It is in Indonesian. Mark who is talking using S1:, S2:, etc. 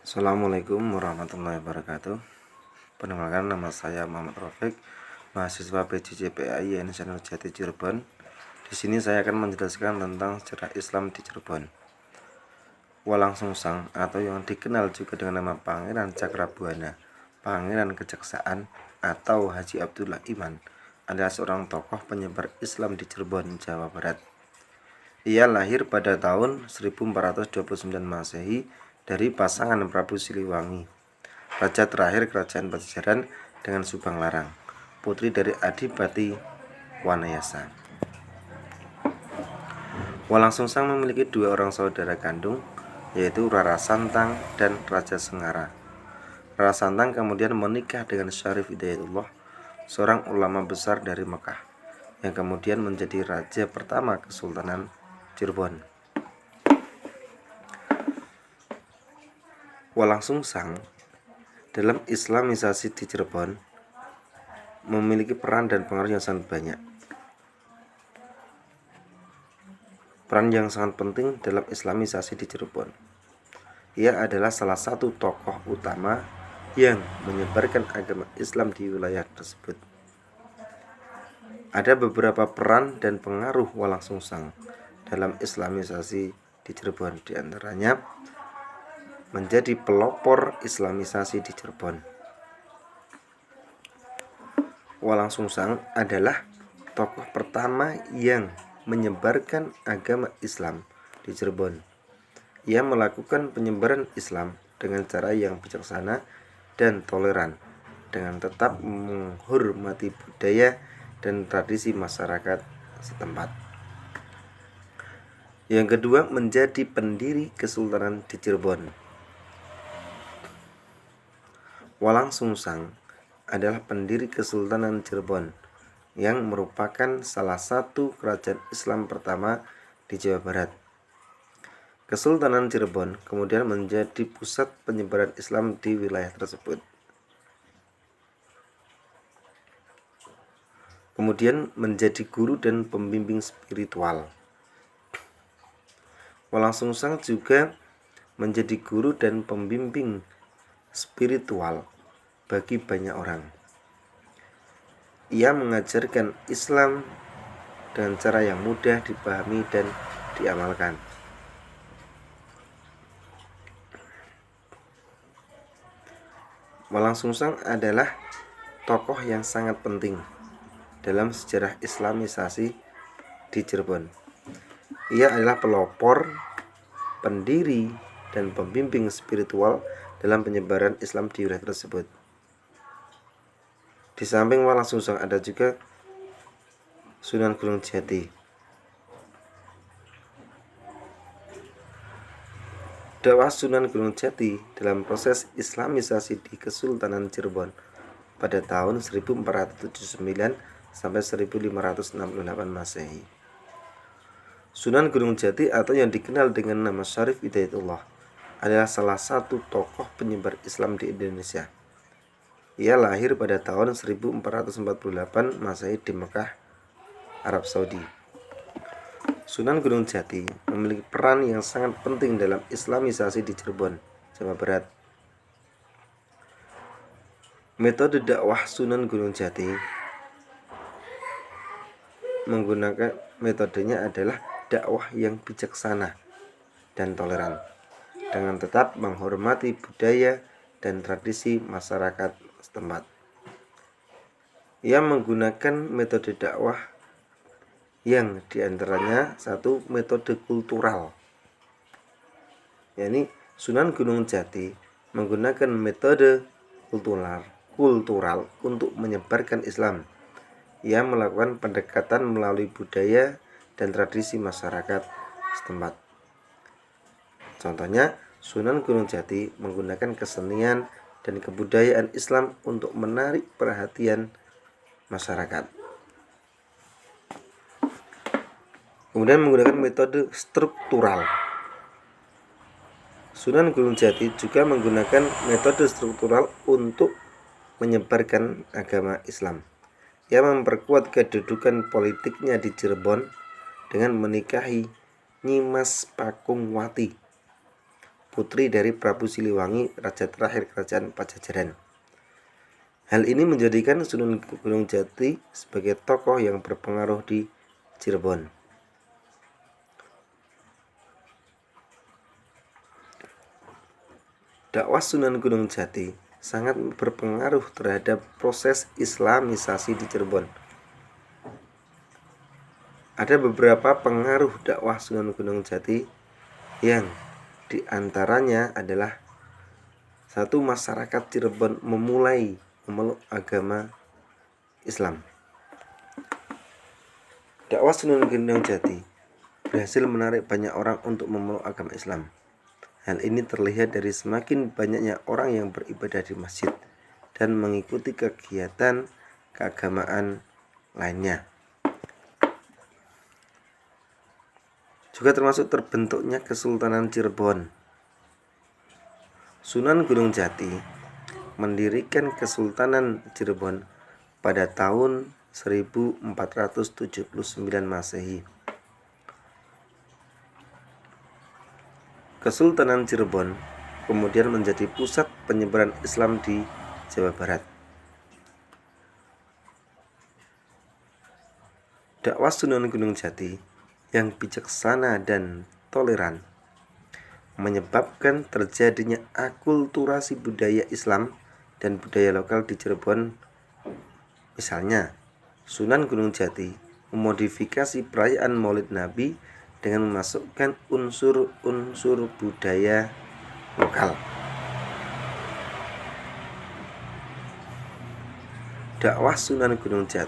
S1: Assalamualaikum warahmatullahi wabarakatuh. Perkenalkan, nama saya Muhammad Rafiq, mahasiswa PJJ-PAI Yayasan Jati Cirebon. Di sini saya akan menjelaskan tentang sejarah Islam di Cirebon. Walang Sungsang atau yang dikenal juga dengan nama Pangeran Cakrabuana, Pangeran Kejaksaan atau Haji Abdullah Iman adalah seorang tokoh penyebar Islam di Cirebon, Jawa Barat. Ia lahir pada tahun 1429 Masehi dari pasangan Prabu Siliwangi, raja terakhir Kerajaan Pajajaran, dengan Subang Larang, putri dari Adipati Wanayasa. Walang Sungsang memiliki dua orang saudara kandung, yaitu Rara Santang dan Raja Sengara. Rara Santang kemudian menikah dengan Syarif Hidayatullah, seorang ulama besar dari Mekah, yang kemudian menjadi raja pertama Kesultanan Cirebon. Walang Sungsang dalam Islamisasi di Cirebon memiliki peran dan pengaruh yang sangat banyak. Peran yang sangat penting dalam Islamisasi di Cirebon. Ia adalah salah satu tokoh utama yang menyebarkan agama Islam di wilayah tersebut. Ada beberapa peran dan pengaruh Walang Sungsang dalam Islamisasi di Cirebon, di antaranya menjadi pelopor Islamisasi di Cirebon. Walang Sungsang adalah tokoh pertama yang menyebarkan agama Islam di Cirebon. Ia melakukan penyebaran Islam dengan cara yang bijaksana dan toleran, dengan tetap menghormati budaya dan tradisi masyarakat setempat. Yang kedua, menjadi pendiri Kesultanan di Cirebon. Walang Sungsang adalah pendiri Kesultanan Cirebon yang merupakan salah satu kerajaan Islam pertama di Jawa Barat. Kesultanan Cirebon kemudian menjadi pusat penyebaran Islam di wilayah tersebut. Kemudian menjadi guru dan pembimbing spiritual. Walang Sungsang juga menjadi guru dan pembimbing spiritual bagi banyak orang. Ia mengajarkan Islam dengan cara yang mudah dipahami dan diamalkan. Walang Sungsang adalah tokoh yang sangat penting dalam sejarah Islamisasi di Cirebon. Ia adalah pelopor, pendiri, dan pembimbing spiritual dalam penyebaran Islam di wilayah tersebut. Di samping Walang Sungsang ada juga Sunan Gunung Jati. Dakwah Sunan Gunung Jati dalam proses Islamisasi di Kesultanan Cirebon pada tahun 1479 sampai 1568 Masehi. Sunan Gunung Jati atau yang dikenal dengan nama Syarif Hidayatullah adalah salah satu tokoh penyebar Islam di Indonesia. Ia lahir pada tahun 1448 Masehi di Mekah, Arab Saudi. Sunan Gunung Jati memiliki peran yang sangat penting dalam Islamisasi di Cirebon, Jawa Barat. Metode dakwah Sunan Gunung Jati menggunakan metodenya adalah dakwah yang bijaksana dan toleran, dengan tetap menghormati budaya dan tradisi masyarakat setempat. Ia menggunakan metode dakwah yang diantaranya satu, metode kultural, yakni Sunan Gunung Jati menggunakan metode kultural untuk menyebarkan Islam. Ia melakukan pendekatan melalui budaya dan tradisi masyarakat setempat. Contohnya, Sunan Gunung Jati menggunakan kesenian dan kebudayaan Islam untuk menarik perhatian masyarakat. Kemudian menggunakan metode struktural. Sunan Gunung Jati juga menggunakan metode struktural untuk menyebarkan agama Islam. Ia memperkuat kedudukan politiknya di Cirebon dengan menikahi Nyimas Pakungwati, putri dari Prabu Siliwangi, raja terakhir kerajaan Pajajaran. Hal ini menjadikan Sunan Gunung Jati sebagai tokoh yang berpengaruh di Cirebon. Dakwah Sunan Gunung Jati sangat berpengaruh terhadap proses Islamisasi di Cirebon. Ada beberapa pengaruh dakwah Sunan Gunung Jati yang diantaranya adalah satu, masyarakat Cirebon memulai memeluk agama Islam. Dakwah Sunan Gunung Jati berhasil menarik banyak orang untuk memeluk agama Islam. Hal ini terlihat dari semakin banyaknya orang yang beribadah di masjid dan mengikuti kegiatan keagamaan lainnya. Juga termasuk terbentuknya Kesultanan Cirebon. Sunan Gunung Jati mendirikan Kesultanan Cirebon pada tahun 1479 Masehi. Kesultanan Cirebon kemudian menjadi pusat penyebaran Islam di Jawa Barat. Dakwah Sunan Gunung Jati yang bijaksana dan toleran menyebabkan terjadinya akulturasi budaya Islam dan budaya lokal di Cirebon. Misalnya, Sunan Gunung Jati memodifikasi perayaan Maulid Nabi dengan memasukkan unsur-unsur budaya lokal. Dakwah Sunan Gunung Jati